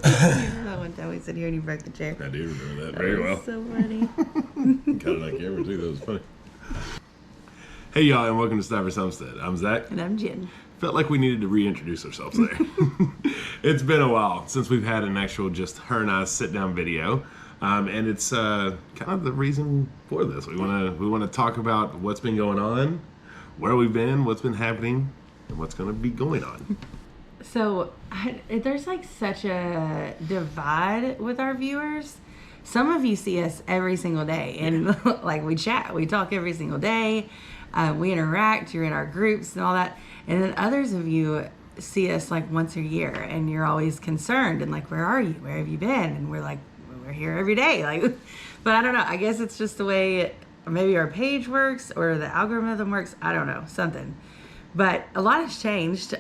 That one time we sit here and you broke the chair. I do remember that very well. So funny. Kind of like camera too. That was funny. Hey y'all, and welcome to Stivers Homestead. I'm Zach. And I'm Jen. Felt like we needed to reintroduce ourselves there. It's been a while since we've had an actual just her and I sit down video. And it's kind of the reason for this. We want to talk about what's been going on, where we've been, what's been happening, and what's going to be going on. So there's like such a divide with our viewers. Some of you see us every single day, and like we chat, we talk every single day, we interact, you're in our groups and all that. And then others of you see us like once a year, and you're always concerned and like, where are you? Where have you been? And we're like, we're here every day. Like, but I don't know. I guess it's just the way maybe our page works or the algorithm works. I don't know, something. But a lot has changed.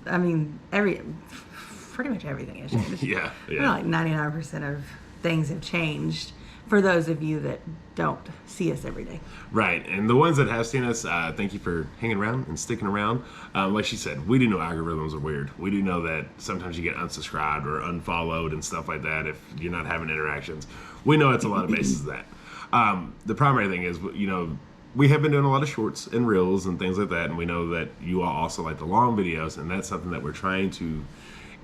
I mean, pretty much everything has changed. Yeah. Like 99% of things have changed for those of you that don't see us every day. Right, and the ones that have seen us, thank you for hanging around and sticking around. Like she said, we do know algorithms are weird. We do know that sometimes you get unsubscribed or unfollowed and stuff like that if you're not having interactions. We know it's a lot of basis of that. The primary thing is, you know, we have been doing a lot of shorts and reels and things like that, and we know that you all also like the long videos, and that's something that we're trying to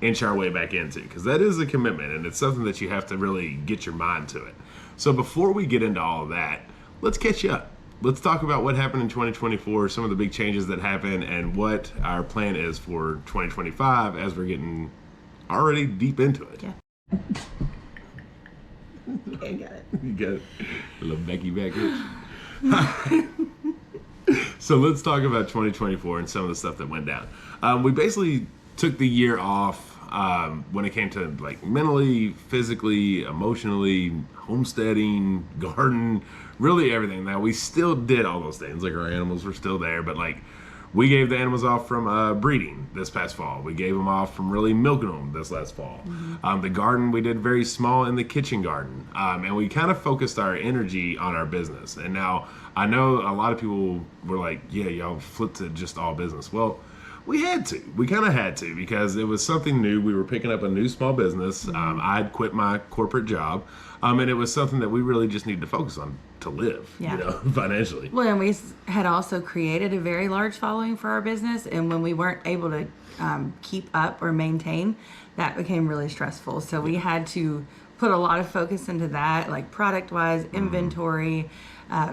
inch our way back into, because that is a commitment, and it's something that you have to really get your mind to it. So before we get into all of that, let's catch you up. Let's talk about what happened in 2024, some of the big changes that happened, and what our plan is for 2025 as we're getting already deep into it. Yeah. Okay, got it. You got it. A little Becky back itch. So let's talk about 2024 and some of the stuff that went down. We basically took the year off when it came to like mentally, physically, emotionally, homesteading, garden, really everything. Now we still did all those things, like our animals were still there, but like we gave the animals off from breeding this past fall. We gave them off from really milking them this last fall. Mm-hmm. The garden we did very small in the kitchen garden, and we kind of focused our energy on our business. And now I know a lot of people were like, yeah, y'all flipped to just all business. Well, we had to. We kind of had to, because it was something new. We were picking up a new small business. Mm-hmm. I'd quit my corporate job, and it was something that we really just needed to focus on to live, you know, financially. Well, and we had also created a very large following for our business, and when we weren't able to keep up or maintain, that became really stressful. So we had to put a lot of focus into that, like product-wise, inventory,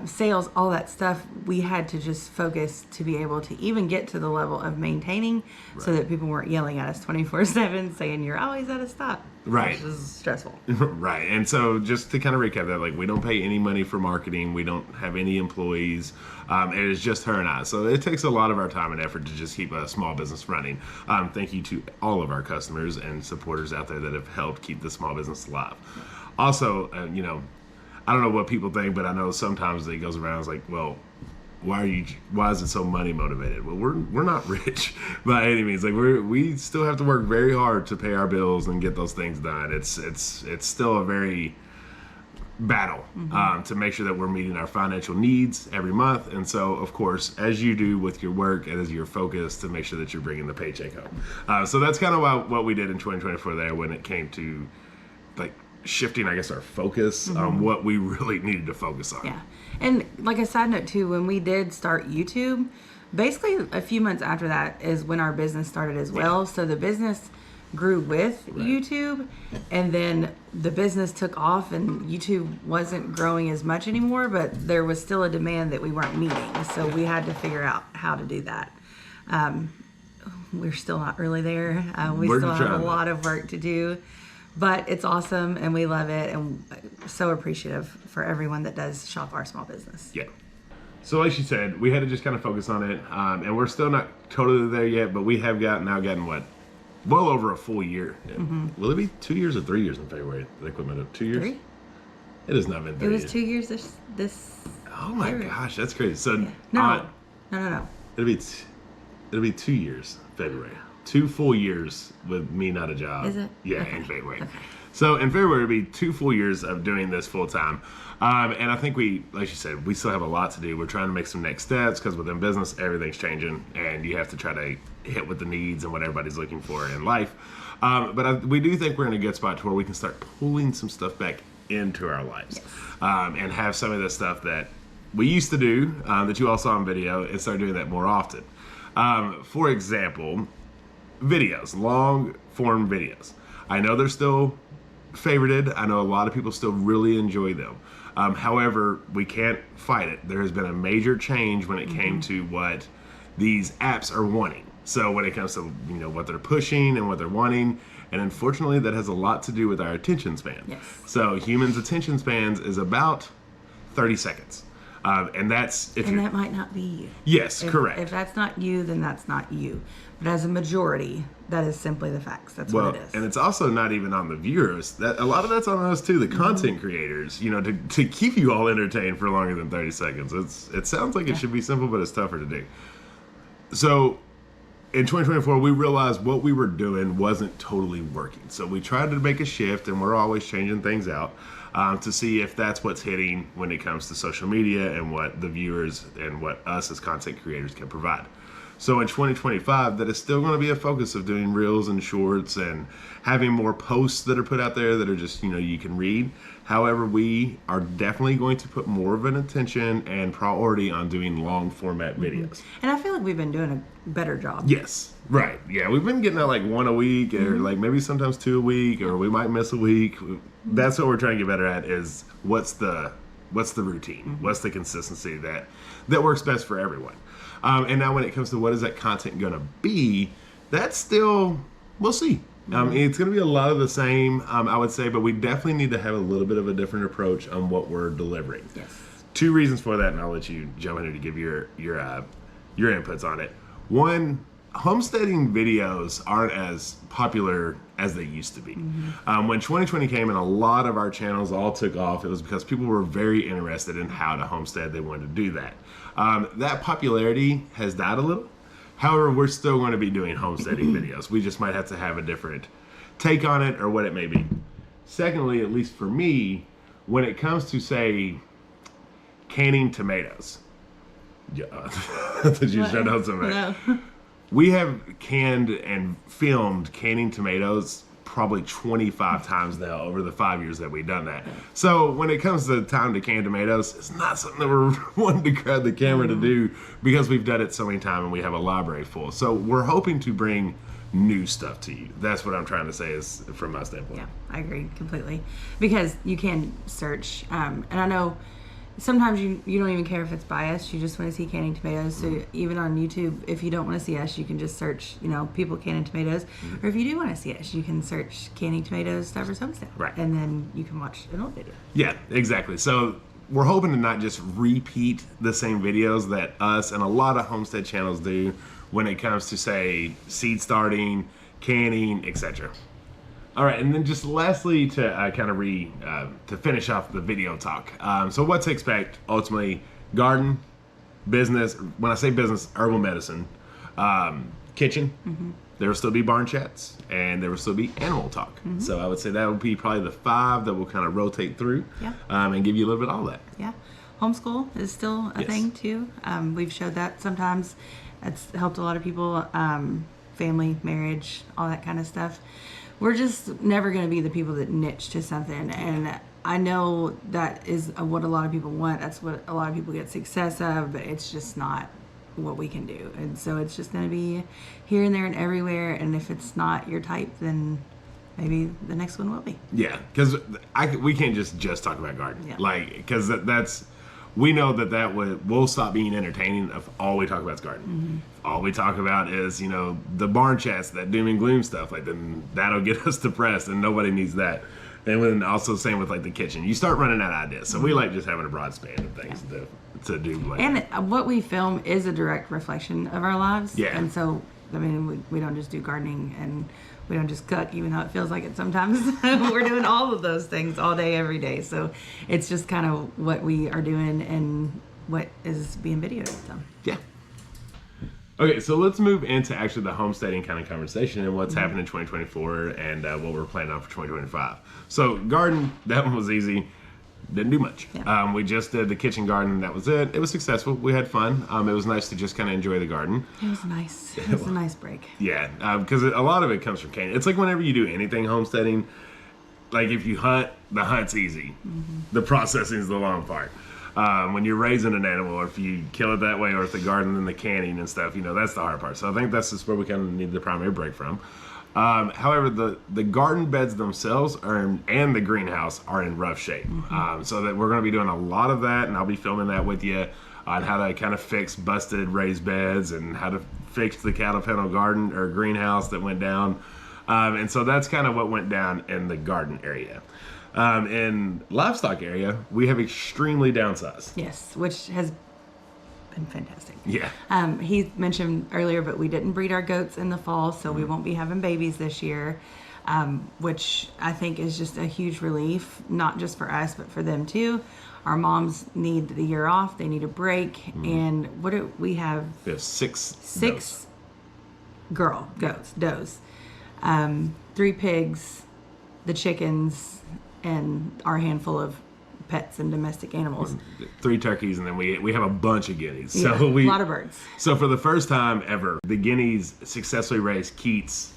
sales, all that stuff. We had to just focus to be able to even get to the level of maintaining, so that people weren't yelling at us 24/7 saying you're always out of stock. Right. Which is stressful. Right. And so just to kind of recap that, like, we don't pay any money for marketing. We don't have any employees. It is just her and I. So it takes a lot of our time and effort to just keep a small business running. Thank you to all of our customers and supporters out there that have helped keep the small business alive. Also, you know, I don't know what people think, but I know sometimes it goes around, it's like, well, why is it so money motivated? Well, we're not rich by any means. Like we still have to work very hard to pay our bills and get those things done. It's still a very battle to make sure that we're meeting our financial needs every month. And so, of course, as you do with your work, and as your focus to make sure that you're bringing the paycheck home. So that's kind of what we did in 2024 there when it came to like shifting, I guess, our focus on what we really needed to focus on. Yeah. And like a side note too, when we did start YouTube, basically a few months after that is when our business started as well. Yeah. So the business grew with YouTube, and then the business took off and YouTube wasn't growing as much anymore, but there was still a demand that we weren't meeting. So we had to figure out how to do that. We're still not really there. We still have a lot of work to do. But it's awesome, and we love it, and so appreciative for everyone that does shop our small business. Yeah. So like she said, we had to just kind of focus on it, and we're still not totally there yet, but we have gotten what? Well over a full year. Will it be 2 years or 3 years in February? The equipment of 2 years? 3? It has not been 3 years. It was 2 years this Oh my gosh, that's crazy. So No. It'll be 2 years, February. 2 full years with me not a job. Is it? Yeah, okay. in February. Okay. So in February, it'll be 2 full years of doing this full time. And I think like you said, we still have a lot to do. We're trying to make some next steps, because within business, everything's changing, and you have to try to hit with the needs and what everybody's looking for in life. We do think we're in a good spot to where we can start pulling some stuff back into our lives. Yes. And have some of the stuff that we used to do, that you all saw on video, and start doing that more often. For example, videos, long form videos. I know they're still favorited. I know a lot of people still really enjoy them. However, we can't fight it. There has been a major change when it came to what these apps are wanting. So when it comes to what they're pushing and what they're wanting, and unfortunately that has a lot to do with our attention span. Yes. So humans' attention spans is about 30 seconds. And that's that might not be you. Yes, correct. If that's not you, then that's not you. But as a majority, that is simply the facts. That's what it is. And it's also not even on the viewers. That a lot of that's on us too, the content creators. To keep you all entertained for longer than 30 seconds. It sounds like it should be simple, but it's tougher to do. So in 2024, we realized what we were doing wasn't totally working. So we tried to make a shift, and we're always changing things out to see if that's what's hitting when it comes to social media and what the viewers and what us as content creators can provide. So in 2025, that is still going to be a focus of doing reels and shorts and having more posts that are put out there that are just, you can read. However, we are definitely going to put more of an attention and priority on doing long format videos. And I feel like we've been doing a better job. Yes, right. Yeah, we've been getting out like one a week or like maybe sometimes 2 a week, or we might miss a week. That's what we're trying to get better at, is what's the routine? What's the consistency that works best for everyone? And now when it comes to what is that content going to be, that's still, we'll see. It's going to be a lot of the same, I would say, but we definitely need to have a little bit of a different approach on what we're delivering. Yes. 2 reasons for that, and I'll let you jump in here to give your inputs on it. One, homesteading videos aren't as popular as they used to be. When 2020 came and a lot of our channels all took off, it was because people were very interested in how to homestead. They wanted to do that. That popularity has died a little. However, we're still going to be doing homesteading videos. We just might have to have a different take on it or what it may be. Secondly, at least for me, when it comes to, say, canning tomatoes. Did you shut out something? No. We have canned and filmed canning tomatoes probably 25 times now over the 5 years that we've done that. So when it comes to time to can tomatoes, it's not something that we're wanting to grab the camera to do, because we've done it so many times and we have a library full. So we're hoping to bring new stuff to you. That's what I'm trying to say, is from my standpoint. Yeah, I agree completely. Because you can search, and I know sometimes you don't even care if it's biased. You just want to see canning tomatoes. So even on YouTube, if you don't want to see us, you can just search, people canning tomatoes. Or if you do want to see us, you can search canning tomatoes Stivers Homestead. Right. And then you can watch an old video. Yeah, exactly. So we're hoping to not just repeat the same videos that us and a lot of homestead channels do when it comes to, say, seed starting, canning, etc. All right, and then just lastly to to finish off the video talk. So what to expect ultimately: garden, business. When I say business, herbal medicine, kitchen. There will still be barn chats, and there will still be animal talk. So I would say that would be probably the 5 that will kind of rotate through, and give you a little bit of all that. Yeah, homeschool is still a thing too. We've showed that sometimes. It's helped a lot of people. Family, marriage, all that kind of stuff. We're just never going to be the people that niche to something, and I know that is what a lot of people want. That's what a lot of people get success of, but it's just not what we can do. And so it's just going to be here and there and everywhere, and if it's not your type, then maybe the next one will be. Yeah, because we can't just talk about gardening. Yeah. Because that's we know that will stop being entertaining if all we talk about is gardening. If all we talk about is the barn chats, that doom and gloom stuff, then that'll get us depressed, and nobody needs that. And then also same with the kitchen, you start running out of ideas. So we like just having a broad span of things to do. And what we film is a direct reflection of our lives. Yeah. And so we don't just do gardening, and we don't just cook, even though it feels like it sometimes. We're doing all of those things all day, every day. So it's just kind of what we are doing and what is being videoed. So. Yeah. Okay, so let's move into actually the homesteading kind of conversation and what's happened in 2024 and what we're planning on for 2025. So garden, that one was easy. didn't do much. Yeah. We just did the kitchen garden. That was it. It was successful. We had fun. It was nice to just kind of enjoy the garden. It was nice. It was a nice break. Yeah, because a lot of it comes from Canaan. It's like whenever you do anything homesteading, like if you hunt, the hunt's easy. The processing is the long part. When you're raising an animal, or if you kill it that way, or if the garden and the canning and stuff, that's the hard part. So I think that's just where we kind of need the primary break from. However, the garden beds themselves and the greenhouse are in rough shape. So that we're going to be doing a lot of that, and I'll be filming that with you on how to kind of fix busted raised beds and how to fix the cattle panel garden or greenhouse that went down. And so that's kind of what went down in the garden area. In livestock area, we have extremely downsized. Yes, which has been fantastic. Yeah. He mentioned earlier, but we didn't breed our goats in the fall, so we won't be having babies this year, which I think is just a huge relief, not just for us, but for them too. Our moms need the year off. They need a break. And what do we have? We have six goats, does. 3 pigs, the chickens, and our handful of pets and domestic animals. 3 turkeys, and then we have a bunch of guineas. Yeah, So a lot of birds. So for the first time ever, the guineas successfully raised keats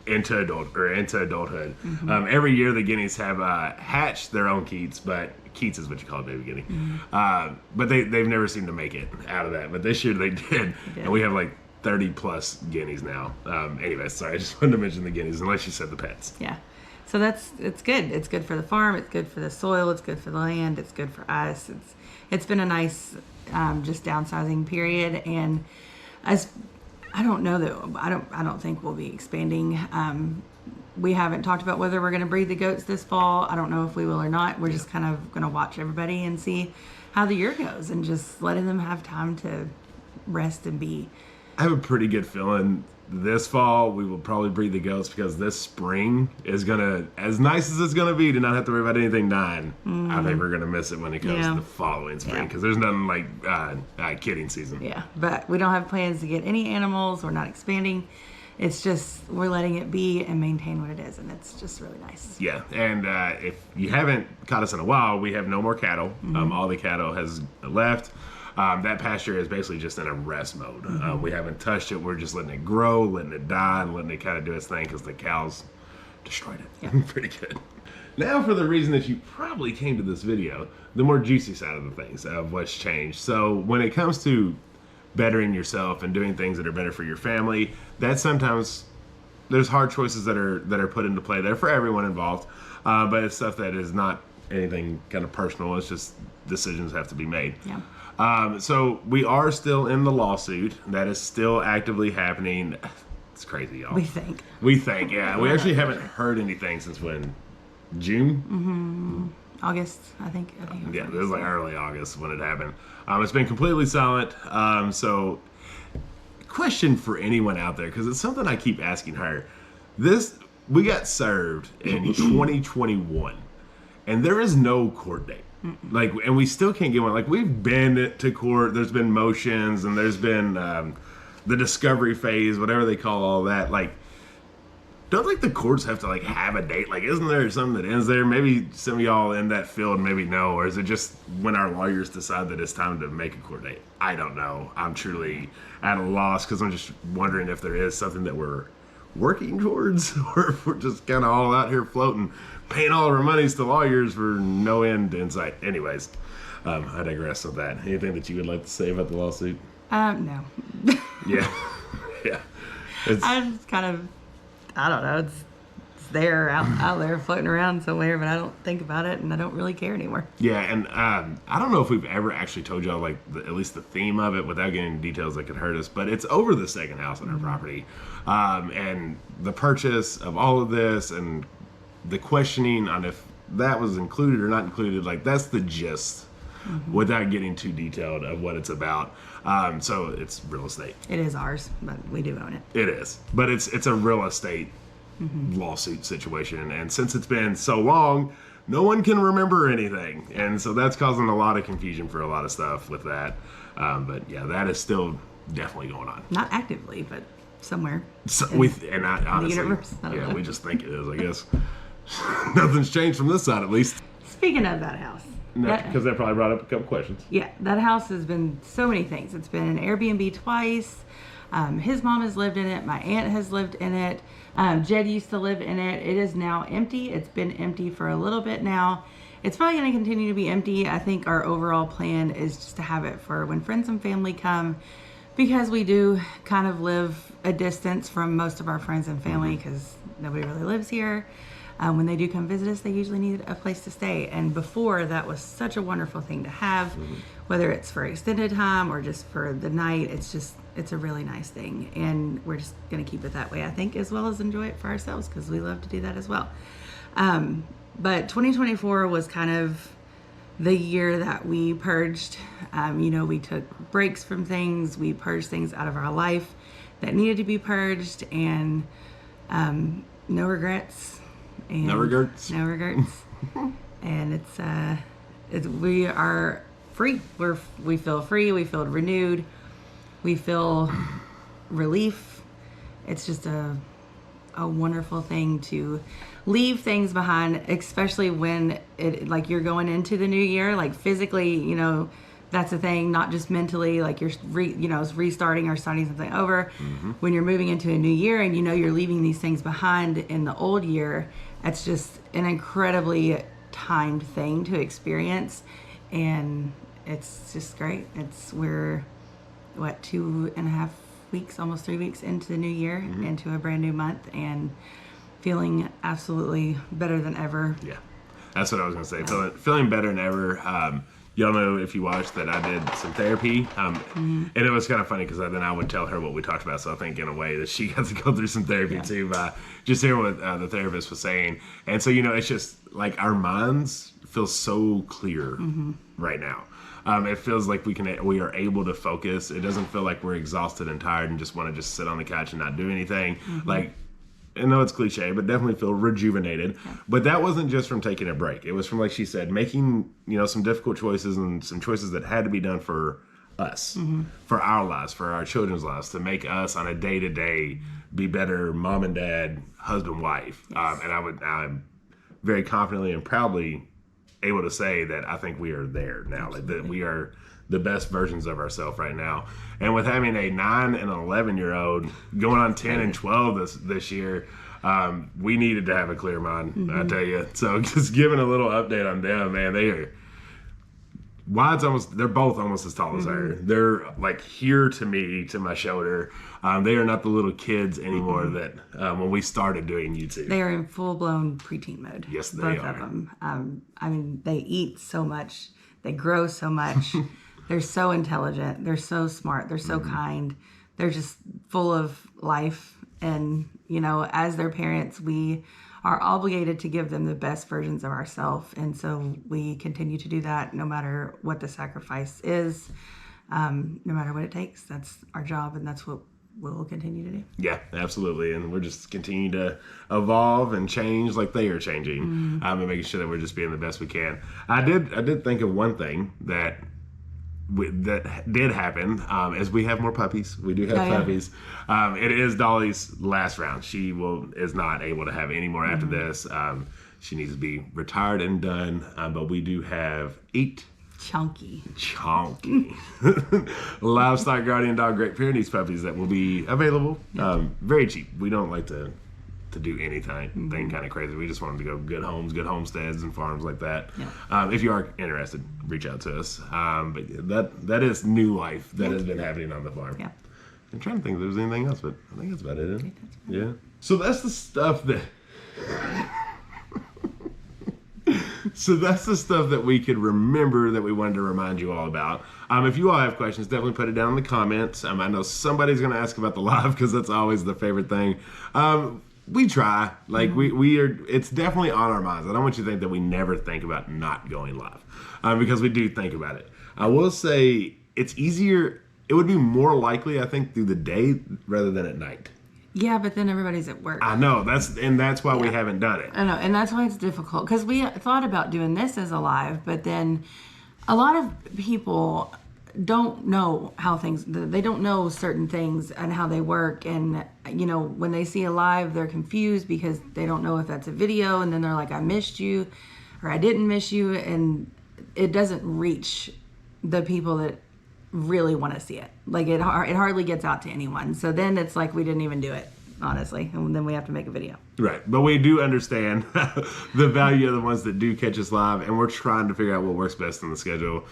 into adulthood. Every year the guineas have hatched their own keats, but keats is what you call a baby guinea. But they've never seemed to make it out of that. But this year they did. And we have like 30 plus guineas now. Anyway, sorry, I just wanted to mention the guineas, unless you said the pets. Yeah. So it's good. It's good for the farm. It's good for the soil. It's good for the land. It's good for us. It's been a nice just downsizing period. And as I don't know that I don't think we'll be expanding. We haven't talked about whether we're going to breed the goats this fall. I don't know if we will or not. We're just kind of going to watch everybody and see how the year goes, and just letting them have time to rest and be. I have a pretty good feeling this fall we will probably breed the goats, because this spring is gonna, as nice as it's gonna be to not have to worry about anything dying, I think we're gonna miss it when it comes to the following spring, because there's nothing like kidding season. Yeah, but we don't have plans to get any animals. We're not expanding. It's just we're letting it be and maintain what it is, and it's just really nice. Yeah, and if you haven't caught us in a while, we have no more cattle. All the cattle has left. That pasture is basically just in a rest mode. We haven't touched it. We're just letting it grow, letting it die, and letting it kind of do its thing, because the cows destroyed it. Yeah. Pretty good. Now for the reason that you probably came to this video, the more juicy side of the things, of what's changed. So when it comes to bettering yourself and doing things that are better for your family, that sometimes there's hard choices that are put into play there for everyone involved. But it's stuff that is not anything kind of personal. It's just decisions have to be made. Yeah. So we are still in the lawsuit. That is still actively happening. It's crazy, y'all. We think. Yeah. We actually haven't heard anything since when? June? August, I think. Yeah, it was like early August when it happened. It's been completely silent. So, question for anyone out there, because it's something I keep asking her. We got served in 2021, and there is no court date. And we still can't get one. Like, we've been to court, there's been motions, and there's been the discovery phase, whatever they call all that. Like, don't the courts have to have a date? Like, isn't there something that ends there? Maybe some of y'all in that field maybe know, or is it just when our lawyers decide that it's time to make a court date? I don't know. I'm truly at a loss, because I'm just wondering if there is something that we're working towards, or if we're just kind of all out here floating, paying all of our monies to lawyers for no end in sight. Anyways, I digress on that. Anything that you would like to say about the lawsuit? No. Yeah. I'm just kind of, I don't know. It's there, out there, floating around somewhere, but I don't think about it, and I don't really care anymore. Yeah, and I don't know if we've ever actually told y'all at least the theme of it, without getting into details that could hurt us. But it's over the second house on our property, and the purchase of all of this, and the questioning on if that was included or not included. That's the gist, without getting too detailed of what it's about. So it's real estate. It is ours, but we do own it. It is, but it's a real estate lawsuit situation, and since it's been so long, no one can remember anything, and so that's causing a lot of confusion for a lot of stuff with that. But yeah, that is still definitely going on. Not actively, but somewhere. So honestly, the universe. I don't know. We just think it is. I guess nothing's changed from this side, at least. Speaking of that house, because that probably brought up a couple questions. Yeah, that house has been so many things. It's been an Airbnb twice. His mom has lived in it. My aunt has lived in it. Jed used to live in it. It is now empty. It's been empty for a little bit now. It's probably going to continue to be empty. I think our overall plan is just to have it for when friends and family come, because we do kind of live a distance from most of our friends and family because nobody really lives here. When they do come visit us, they usually need a place to stay. And before, that was such a wonderful thing to have, whether it's for extended time or just for the night. It's a really nice thing. And we're just going to keep it that way, I think, as well as enjoy it for ourselves because we love to do that as well. But 2024 was kind of the year that we purged. We took breaks from things. We purged things out of our life that needed to be purged, and no regrets. And no regrets. No regrets. And we are free. We feel free. We feel renewed. We feel relief. It's just a wonderful thing to leave things behind, especially when you're going into the new year, like physically, that's the thing, not just mentally, like you're restarting or starting something over. When you're moving into a new year and you're leaving these things behind in the old year, it's just an incredibly timed thing to experience, and it's just great. We're 2.5 weeks, almost 3 weeks into the new year, into a brand new month, and feeling absolutely better than ever. Yeah, that's what I was gonna say. Feeling better than ever. Y'all know, if you watched, that I did some therapy, and it was kind of funny because then I would tell her what we talked about. So I think in a way that she got to go through some therapy too, by just hearing what the therapist was saying. And so it's just like our minds feel so clear right now. It feels like we are able to focus. It doesn't feel like we're exhausted and tired and just want to just sit on the couch and not do anything. Like, I know it's cliche, but definitely feel rejuvenated. Yeah. But that wasn't just from taking a break. It was from, like she said, making some difficult choices and some choices that had to be done for us, for our lives, for our children's lives, to make us on a day-to-day be better mom and dad, husband, wife. Yes. And I'm very confidently and proudly able to say that I think we are there now. Absolutely. Like that we are the best versions of ourselves right now. And with having a 9 and 11-year-old going on 10 and 12 this year, we needed to have a clear mind, I tell you. So just giving a little update on them, man, they're both almost as tall as her. They're like here to me, to my shoulder. They are not the little kids anymore that when we started doing YouTube. They are in full-blown preteen mode. Yes, they both are. Both of them. They eat so much. They grow so much. They're so intelligent. They're so smart. They're so kind. They're just full of life. And, as their parents, we are obligated to give them the best versions of ourselves. And so we continue to do that no matter what the sacrifice is, no matter what it takes. That's our job, and that's what we'll continue to do. Yeah, absolutely. And we're just continuing to evolve and change like they are changing, and making sure that we're just being the best we can. I did think of one thing that did happen as we have more puppies. We do have puppies. It is Dolly's last round. She is not able to have any more after this. She needs to be retired and done. But we do have 8 chunky livestock guardian dog Great Pyrenees puppies that will be available. Very cheap. We don't like to do anything kind of crazy. We just want them to go good homes, good homesteads and farms like that. If you are interested, reach out to us. But that is new life that has been happening on the farm. Yeah. I'm trying to think if there's anything else, but I think that's about it. Yeah. So that's the stuff that we could remember that we wanted to remind you all about. If you all have questions, definitely put it down in the comments. I know somebody's going to ask about the live because that's always the favorite thing. We try. Like we are. It's definitely on our minds. I don't want you to think that we never think about not going live, because we do think about it. I will say it's easier. It would be more likely, I think, through the day rather than at night. Yeah, but then everybody's at work. I know. That's why we haven't done it. I know, and that's why it's difficult, because we thought about doing this as a live, but then a lot of people don't know they don't know certain things and how they work, and when they see a live, they're confused because they don't know if that's a video, and then they're like, I missed you or I didn't miss you. And it doesn't reach the people that really want to see it. Like it hardly gets out to anyone. So then it's like we didn't even do it, honestly, and then we have to make a video. Right, but we do understand the value of the ones that do catch us live, and we're trying to figure out what works best in the schedule.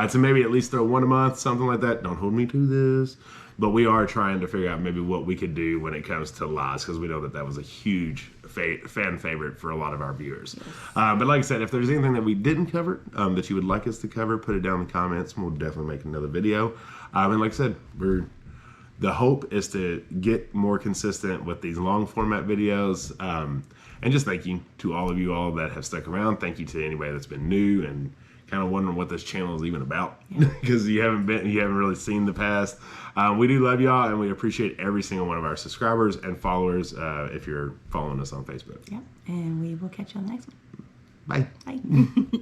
To maybe at least throw one a month, something like that. Don't hold me to this, but we are trying to figure out maybe what we could do when it comes to lives, because we know that was a huge fan favorite for a lot of our viewers. Yes. But like I said, if there's anything that we didn't cover that you would like us to cover, put it down in the comments, and we'll definitely make another video. And like I said, the hope is to get more consistent with these long format videos. And just thank you to all of you all that have stuck around. Thank you to anybody that's been new and kind of wondering what this channel is even about, because you haven't really seen the past. We do love y'all, and we appreciate every single one of our subscribers and followers if you're following us on Facebook. Yeah, and we will catch you on the next one. Bye. Bye.